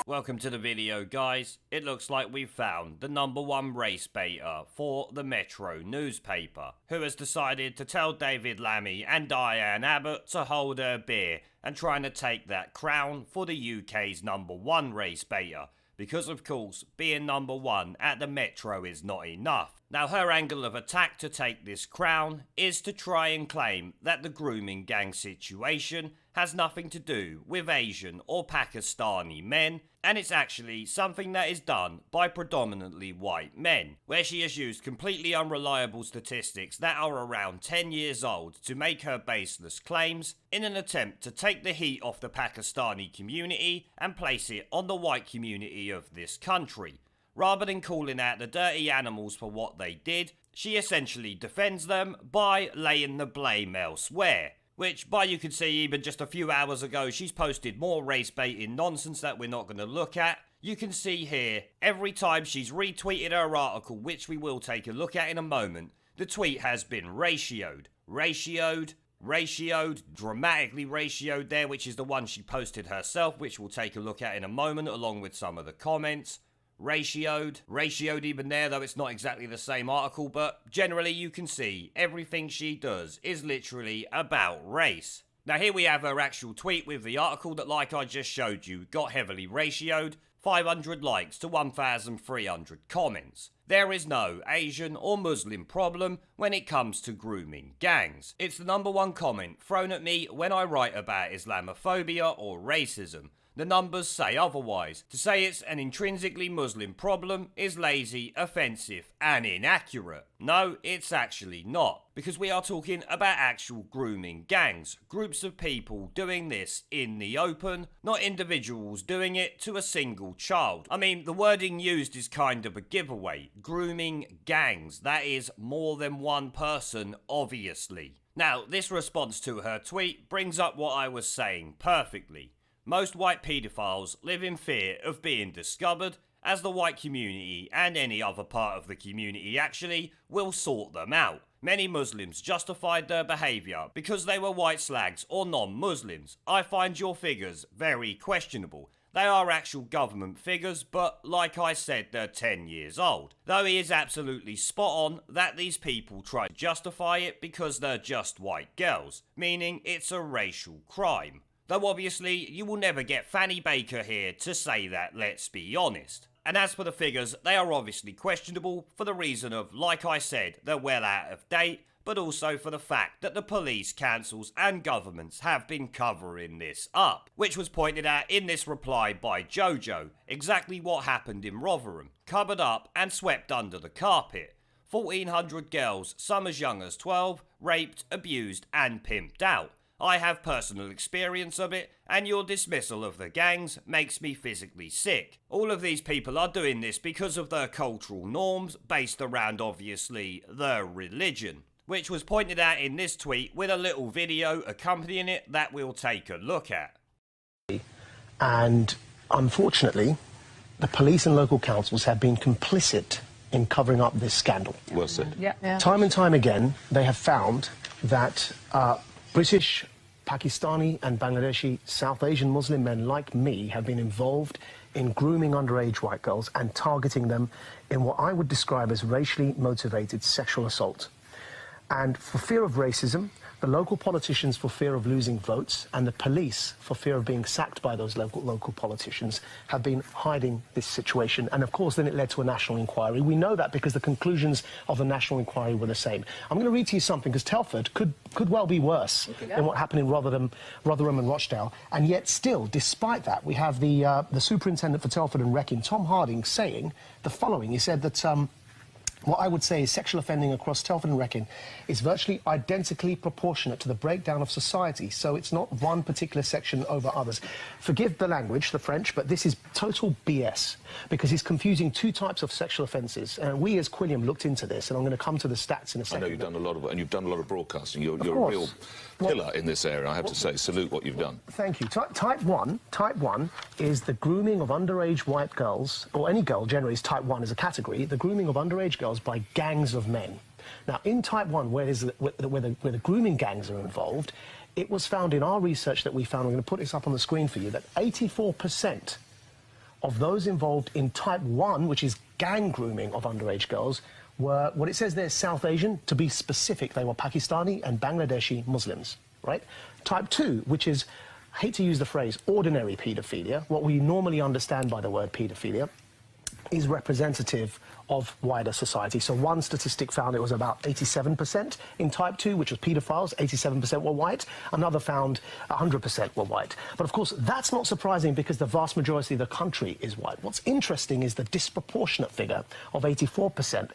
Welcome to the video, guys. It looks like we've found the #1 race baiter for the Metro newspaper, who has decided to tell David Lammy and Diane Abbott to hold her beer and trying to take that crown for the UK's #1 race baiter, because of course being #1 at the Metro is not enough. Now her angle of attack to take this crown is to try and claim that the grooming gang situation has nothing to do with Asian or Pakistani men, and it's actually something that is done by predominantly white men, where she has used completely unreliable statistics that are around 10 years old to make her baseless claims in an attempt to take the heat off the Pakistani community and place it on the white community of this country. Rather than calling out the dirty animals for what they did, she essentially defends them by laying the blame elsewhere. Which, by you could see even just a few hours ago, she's posted more race baiting nonsense that we're not going to look at. You can see here, every time she's retweeted her article, which we will take a look at in a moment, the tweet has been ratioed, dramatically ratioed there, which is the one she posted herself, which we'll take a look at in a moment, along with some of the comments. Ratioed even there, though it's not exactly the same article, but generally you can see everything she does is literally about race. Now here we have her actual tweet with the article that, like I just showed you, got heavily ratioed, 500 likes to 1,300 comments. There is no Asian or Muslim problem when it comes to grooming gangs. It's the #1 comment thrown at me when I write about Islamophobia or racism. The numbers say otherwise. To say it's an intrinsically Muslim problem is lazy, offensive, and inaccurate. No, it's actually not, because we are talking about actual grooming gangs, groups of people doing this in the open, not individuals doing it to a single child. I mean, the wording used is kind of a giveaway. Grooming gangs, that is more than one person, obviously. Now, this response to her tweet brings up what I was saying perfectly. Most white paedophiles live in fear of being discovered, as the white community, and any other part of the community actually, will sort them out. Many Muslims justified their behaviour because they were white slags or non-Muslims. I find your figures very questionable. They are actual government figures, but like I said, they're 10 years old. Though he is absolutely spot on that these people try to justify it because they're just white girls, meaning it's a racial crime. Though obviously, you will never get Fanny Baker here to say that, let's be honest. And as for the figures, they are obviously questionable for the reason of, like I said, they're well out of date, but also for the fact that the police, councils and governments have been covering this up, which was pointed out in this reply by Jojo, exactly what happened in Rotherham, covered up and swept under the carpet. 1,400 girls, some as young as 12, raped, abused and pimped out. I have personal experience of it, and your dismissal of the gangs makes me physically sick. All of these people are doing this because of their cultural norms, based around, obviously, their religion, which was pointed out in this tweet with a little video accompanying it that we'll take a look at. And unfortunately, the police and local councils have been complicit in covering up this scandal. Well said. Yeah. Time and time again, they have found that British, Pakistani and Bangladeshi South Asian Muslim men like me have been involved in grooming underage white girls and targeting them in what I would describe as racially motivated sexual assault. And for fear of racism, the local politicians for fear of losing votes, and the police for fear of being sacked by those local politicians, have been hiding this situation. And of course, then it led to a national inquiry. We know that because the conclusions of the national inquiry were the same. I'm going to read to you something, because Telford could well be worse than what happened in Rotherham and Rochdale. And yet still, despite that, we have the superintendent for Telford and Wrecking, Tom Harding, saying the following. He said that what I would say is sexual offending across Telford and Wrecking is virtually identically proportionate to the breakdown of society, so it's not one particular section over others. Forgive the language, the French, but this is total BS, because he's confusing two types of sexual offences. We as Quilliam looked into this, and I'm going to come to the stats in a second. I know you've done a lot of, and you've done a lot of broadcasting. You're a real pillar in this area, I have to say. Salute what you've done. Thank you. Type 1 is the grooming of underage white girls, or any girl generally is type 1 as a category, the grooming of underage girls by gangs of men. Now, in type 1, where the grooming gangs are involved, it was found in our research that we found, I'm going to put this up on the screen for you, that 84% of those involved in type 1, which is gang grooming of underage girls, were, what it says there, South Asian. To be specific, they were Pakistani and Bangladeshi Muslims, right? Type 2, which is, I hate to use the phrase ordinary paedophilia, what we normally understand by the word paedophilia, is representative of wider society. So one statistic found it was about 87% in type 2, which was paedophiles, 87% were white. Another found 100% were white. But of course, that's not surprising because the vast majority of the country is white. What's interesting is the disproportionate figure of 84%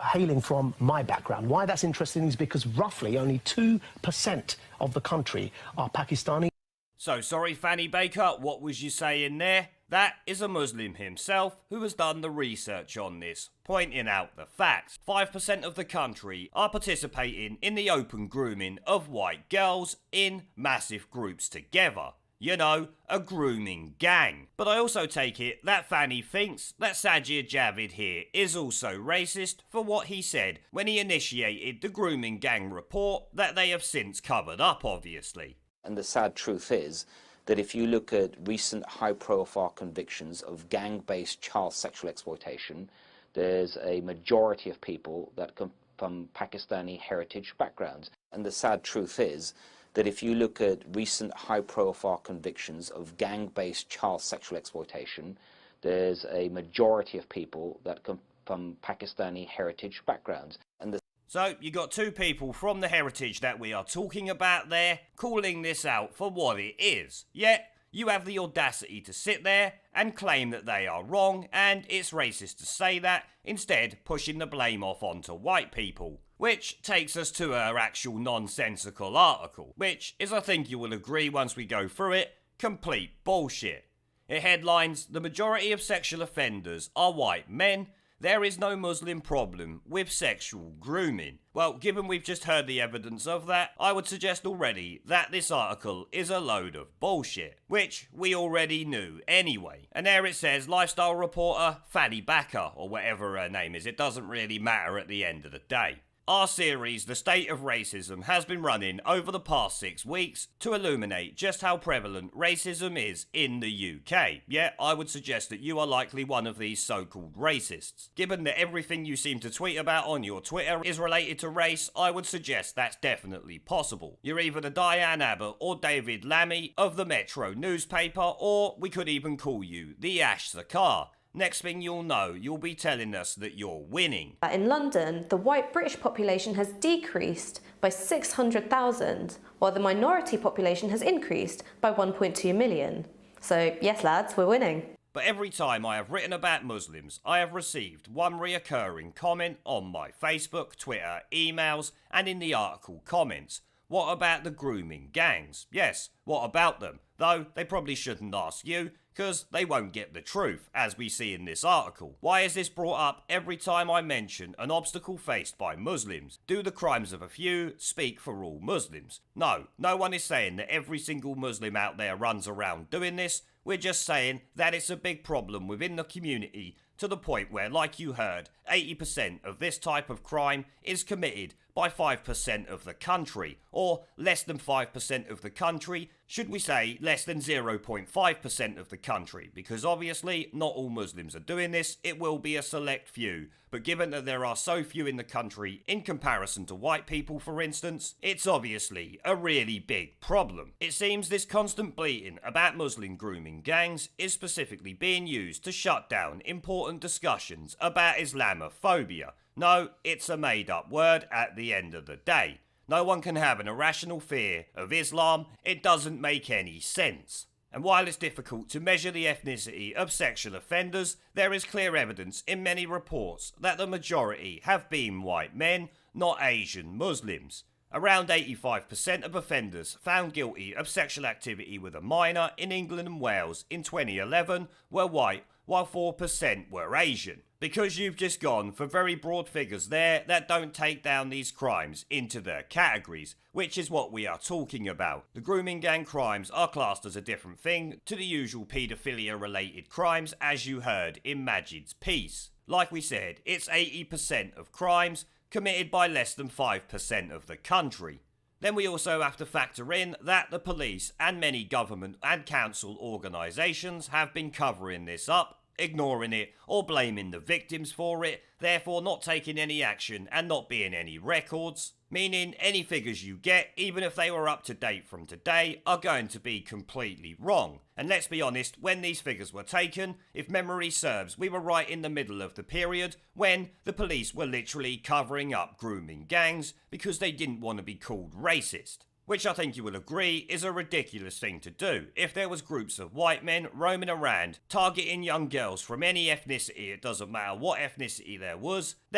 hailing from my background. Why that's interesting is because roughly only 2% of the country are Pakistani. So sorry, Fanny Baker, what was you saying there? That is a Muslim himself who has done the research on this, pointing out the facts. 5% of the country are participating in the open grooming of white girls in massive groups together. You know, a grooming gang. But I also take it that Fanny thinks that Sajid Javid here is also racist for what he said when he initiated the grooming gang report that they have since covered up, obviously. And the sad truth is that if you look at recent high-profile convictions of gang-based child sexual exploitation, there's a majority of people that come from Pakistani heritage backgrounds. And the sad truth is that if you look at recent high-profile convictions of gang-based child sexual exploitation, there's a majority of people that come from Pakistani heritage backgrounds. So, you got two people from the heritage that we are talking about there, calling this out for what it is. Yet, you have the audacity to sit there and claim that they are wrong, and it's racist to say that, instead pushing the blame off onto white people. Which takes us to her actual nonsensical article, which is, I think you will agree once we go through it, complete bullshit. It headlines, "The majority of sexual offenders are white men. There is no Muslim problem with sexual grooming." Well, given we've just heard the evidence of that, I would suggest already that this article is a load of bullshit, which we already knew anyway. And there it says, lifestyle reporter Fanny Baker, or whatever her name is, it doesn't really matter at the end of the day. Our series, The State of Racism, has been running over the past 6 weeks to illuminate just how prevalent racism is in the UK. Yeah, I would suggest that you are likely one of these so-called racists. Given that everything you seem to tweet about on your Twitter is related to race, I would suggest that's definitely possible. You're either the Diane Abbott or David Lammy of the Metro newspaper, or we could even call you the Ash Sakar. Next thing you'll know, you'll be telling us that you're winning. In London, the white British population has decreased by 600,000, while the minority population has increased by 1.2 million. So, yes lads, we're winning. But every time I have written about Muslims, I have received one reoccurring comment on my Facebook, Twitter, emails, and in the article comments. What about the grooming gangs? Yes, what about them? Though they probably shouldn't ask you, because they won't get the truth, as we see in this article. Why is this brought up every time I mention an obstacle faced by Muslims? Do the crimes of a few speak for all Muslims? No one is saying that every single Muslim out there runs around doing this. We're just saying that it's a big problem within the community, to the point where, like you heard, 80% of this type of crime is committed by 5% of the country, or less than 5% of the country. Should we say less than 0.5% of the country? Because obviously not all Muslims are doing this, it will be a select few. But given that there are so few in the country in comparison to white people, for instance, it's obviously a really big problem. It seems this constant bleating about Muslim grooming gangs is specifically being used to shut down important discussions about Islamophobia. No, it's a made-up word at the end of the day. No one can have an irrational fear of Islam. It doesn't make any sense. And while it's difficult to measure the ethnicity of sexual offenders, there is clear evidence in many reports that the majority have been white men, not Asian Muslims. Around 85% of offenders found guilty of sexual activity with a minor in England and Wales in 2011 were white, while 4% were Asian. Because you've just gone for very broad figures there that don't take down these crimes into their categories, which is what we are talking about. The grooming gang crimes are classed as a different thing to the usual paedophilia related crimes, as you heard in Majid's piece. Like we said, it's 80% of crimes committed by less than 5% of the country. Then we also have to factor in that the police and many government and council organisations have been covering this up, ignoring it or blaming the victims for it, therefore not taking any action and not being any records, meaning any figures you get, even if they were up to date from today, are going to be completely wrong. And let's be honest, when these figures were taken, if memory serves, we were right in the middle of the period when the police were literally covering up grooming gangs because they didn't want to be called racist. Which I think you will agree is a ridiculous thing to do. If there was groups of white men roaming around, targeting young girls from any ethnicity, it doesn't matter what ethnicity there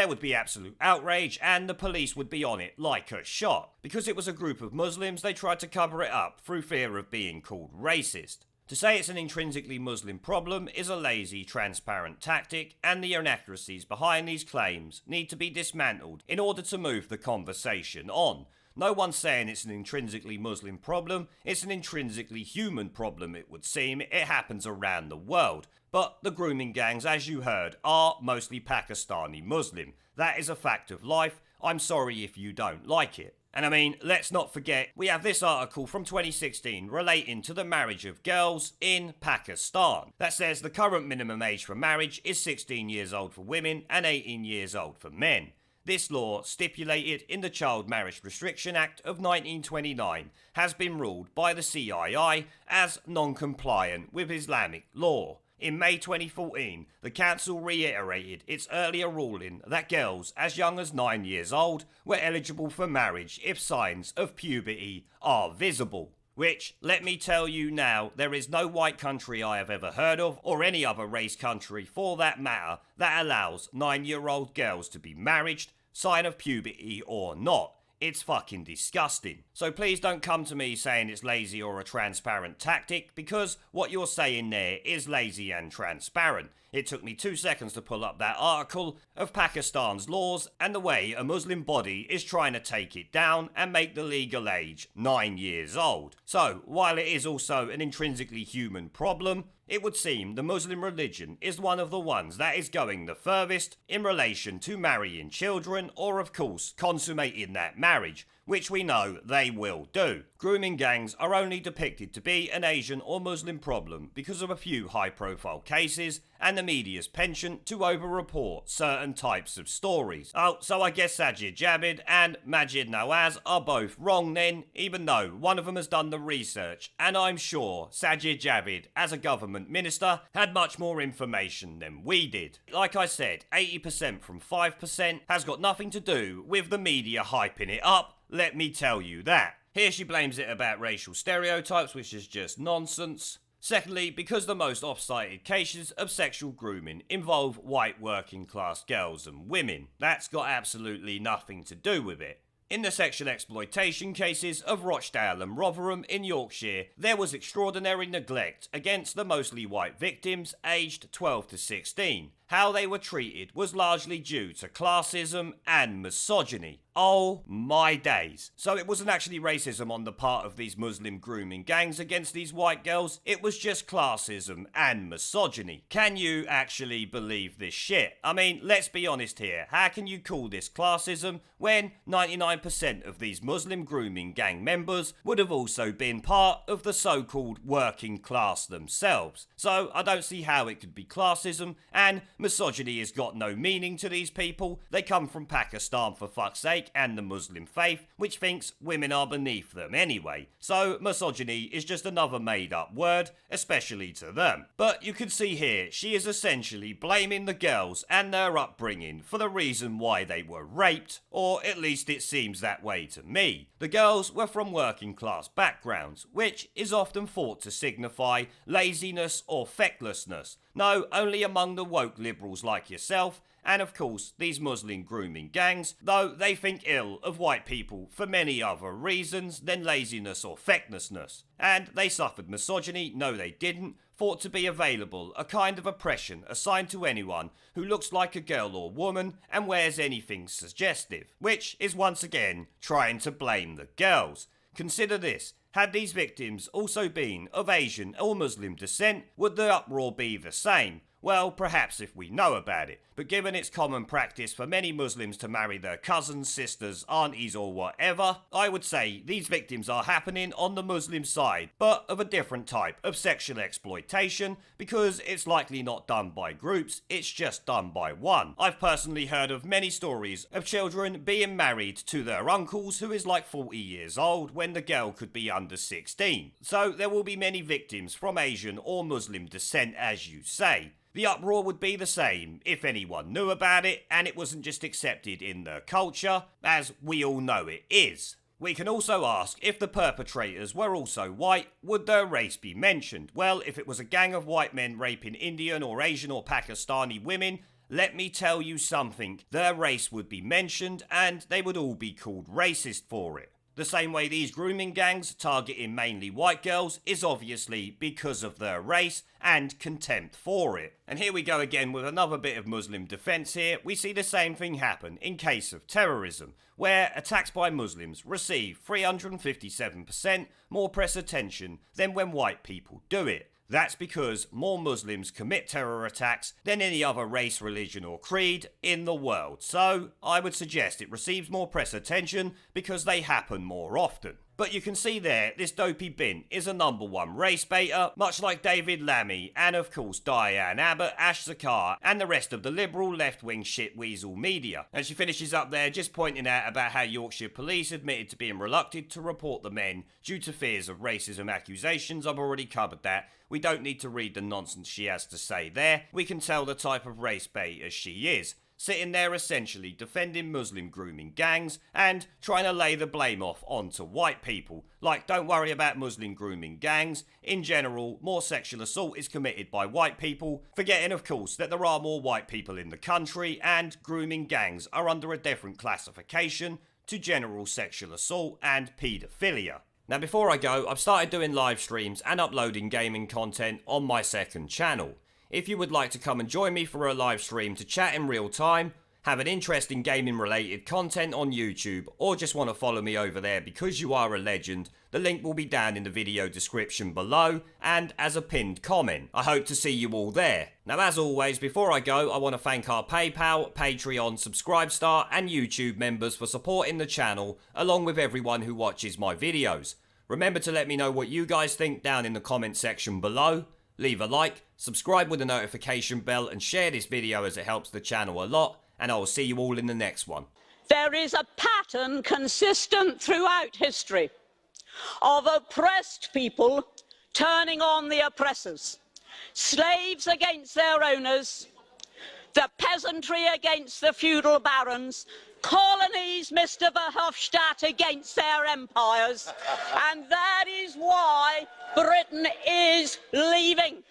would be absolute outrage and the police would be on it like a shot. Because it was a group of Muslims, they tried to cover it up through fear of being called racist. To say it's an intrinsically Muslim problem is a lazy, transparent tactic, and the inaccuracies behind these claims need to be dismantled in order to move the conversation on. No one's saying it's an intrinsically Muslim problem, it's an intrinsically human problem, it would seem. It happens around the world. But the grooming gangs, as you heard, are mostly Pakistani Muslim. That is a fact of life. I'm sorry if you don't like it. And I mean, let's not forget, we have this article from 2016 relating to the marriage of girls in Pakistan that says the current minimum age for marriage is 16 years old for women and 18 years old for men. This law, stipulated in the Child Marriage Restriction Act of 1929, has been ruled by the CII as non-compliant with Islamic law. In May 2014, the council reiterated its earlier ruling that girls as young as 9 years old were eligible for marriage if signs of puberty are visible. Which, let me tell you now, there is no white country I have ever heard of, or any other race country for that matter, that allows 9-year-old girls to be married, sign of puberty or not. It's fucking disgusting. So please don't come to me saying it's lazy or a transparent tactic, because what you're saying there is lazy and transparent. It took me 2 seconds to pull up that article of Pakistan's laws and the way a Muslim body is trying to take it down and make the legal age 9 years old. So, while it is also an intrinsically human problem, it would seem the Muslim religion is one of the ones that is going the furthest in relation to marrying children or, of course, consummating that marriage, which we know they will do. Grooming gangs are only depicted to be an Asian or Muslim problem because of a few high-profile cases and the media's penchant to over-report certain types of stories. Oh, so I guess Sajid Javid and Majid Nawaz are both wrong then, even though one of them has done the research, and I'm sure Sajid Javid, as a government minister, had much more information than we did. Like I said, 80% from 5% has got nothing to do with the media hyping it up, let me tell you that. Here she blames it about racial stereotypes, which is just nonsense. Secondly, because the most oft-cited cases of sexual grooming involve white working class girls and women. That's got absolutely nothing to do with it. In the sexual exploitation cases of Rochdale and Rotherham in Yorkshire, there was extraordinary neglect against the mostly white victims aged 12 to 16. How they were treated was largely due to classism and misogyny. Oh my days. So it wasn't actually racism on the part of these Muslim grooming gangs against these white girls, it was just classism and misogyny. Can you actually believe this shit? I mean, let's be honest here, how can you call this classism when 99% of these Muslim grooming gang members would have also been part of the so-called working class themselves? So I don't see how it could be classism, and misogyny has got no meaning to these people. They come from Pakistan, for fuck's sake, and the Muslim faith, which thinks women are beneath them anyway. So misogyny is just another made up word, especially to them. But you can see here, she is essentially blaming the girls and their upbringing for the reason why they were raped, or at least it seems that way to me. The girls were from working class backgrounds, which is often thought to signify laziness or fecklessness. No, only among the woke liberals like yourself, and of course these Muslim grooming gangs, though they think ill of white people for many other reasons than laziness or fecklessness. And they suffered misogyny, no they didn't, thought to be available, a kind of oppression assigned to anyone who looks like a girl or woman and wears anything suggestive, which is once again trying to blame the girls. Consider this. Had these victims also been of Asian or Muslim descent, would the uproar be the same? Well, perhaps if we know about it, but given it's common practice for many Muslims to marry their cousins, sisters, aunties or whatever, I would say these victims are happening on the Muslim side, but of a different type of sexual exploitation, because it's likely not done by groups, it's just done by one. I've personally heard of many stories of children being married to their uncles who is like 40 years old when the girl could be under 16. So there will be many victims from Asian or Muslim descent, as you say. The uproar would be the same if anyone knew about it and it wasn't just accepted in their culture, as we all know it is. We can also ask if the perpetrators were also white, would their race be mentioned? Well, if it was a gang of white men raping Indian or Asian or Pakistani women, let me tell you something, their race would be mentioned and they would all be called racist for it. The same way these grooming gangs targeting mainly white girls is obviously because of their race and contempt for it. And here we go again with another bit of Muslim defence here. We see the same thing happen in case of terrorism, where attacks by Muslims receive 357% more press attention than when white people do it. That's because more Muslims commit terror attacks than any other race, religion or creed in the world. So I would suggest it receives more press attention because they happen more often. But you can see there, this dopey bin is a #1 race baiter, much like David Lammy and of course Diane Abbott, Ash Zakar and the rest of the liberal left-wing shitweasel media. And she finishes up there just pointing out about how Yorkshire police admitted to being reluctant to report the men due to fears of racism accusations. I've already covered that. We don't need to read the nonsense she has to say there. We can tell the type of race baiter she is, sitting there essentially defending Muslim grooming gangs and trying to lay the blame off onto white people. Like, don't worry about Muslim grooming gangs. In general, more sexual assault is committed by white people, forgetting of course that there are more white people in the country and grooming gangs are under a different classification to general sexual assault and paedophilia. Now before I go, I've started doing live streams and uploading gaming content on my second channel. If you would like to come and join me for a live stream to chat in real time, have an interest in gaming related content on YouTube, or just want to follow me over there because you are a legend, the link will be down in the video description below and as a pinned comment. I hope to see you all there. Now as always, before I go, I want to thank our PayPal, Patreon, Subscribestar and YouTube members for supporting the channel, along with everyone who watches my videos. Remember to let me know what you guys think down in the comment section below. Leave a like, subscribe with the notification bell and share this video as it helps the channel a lot, and I will see you all in the next one. There is a pattern consistent throughout history of oppressed people turning on the oppressors, slaves against their owners, the peasantry against the feudal barons, colonies, Mr. Verhofstadt, against their empires, and that is why Britain is leaving.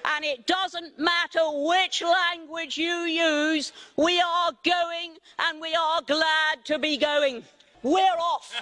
And it doesn't matter which language you use, we are going and we are glad to be going. We're off.